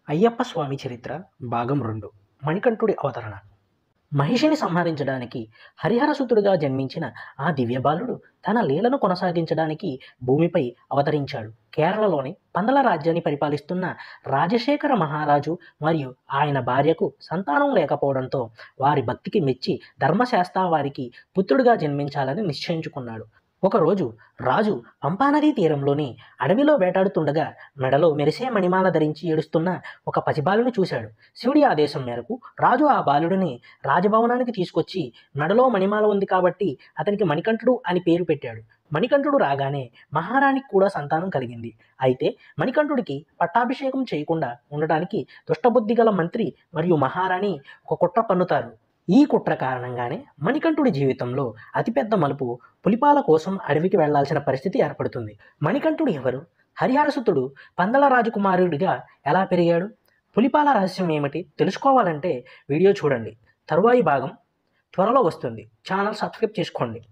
అయ్యప్ప స్వామి చరిత్ర భాగం 2 మణికంఠుడి అవతరణ. మహిషిని సంహరించడానికి హరిహరసుతుడిగా జన్మించిన ఆ దివ్యబాలుడు తన లీలను కొనసాగించడానికి భూమిపై అవతరించాడు. కేరళలోని పందల రాజ్యాన్ని పరిపాలిస్తున్న రాజశేఖర మహారాజు మరియు ఆయన భార్యకు సంతానం లేకపోవడంతో వారి భక్తికి మెచ్చి ధర్మశాస్త్ర వారికి పుత్రుడిగా జన్మించాలని నిశ్చయించుకున్నాడు. ఒకరోజు రాజు పంపానదీ తీరంలోని అడవిలో వేటాడుతుండగా మెడలో మెరిసే మణిమాల ధరించి ఏడుస్తున్న ఒక పసిబాలుని చూశాడు. శివుడి ఆదేశం మేరకు రాజు ఆ బాలుడిని రాజభవనానికి తీసుకొచ్చి మెడలో మణిమాల ఉంది కాబట్టి అతనికి మణికంఠుడు అని పేరు పెట్టాడు. మణికంఠుడు రాగానే మహారాణికి కూడా సంతానం కలిగింది. అయితే మణికంఠుడికి పట్టాభిషేకం చేయకుండా ఉండటానికి దుష్టబుద్ధి గల మంత్రి మరియు మహారాణి ఒక కుట్ర పన్నుతారు. ఈ కుట్ర కారణంగానే మణికంఠుడి జీవితంలో అతిపెద్ద మలుపు. పులిపాల కోసం అడవికి వెళ్లాల్సిన పరిస్థితి ఏర్పడుతుంది. మణికంఠుడు ఎవరు? హరిహరసుతుడు పందల రాజకుమారుడిగా ఎలా పెరిగాడు? పులిపాల రహస్యం ఏమిటి? తెలుసుకోవాలంటే వీడియో చూడండి. తరువాయి భాగం త్వరలో వస్తుంది. ఛానల్ సబ్స్క్రైబ్ చేసుకోండి.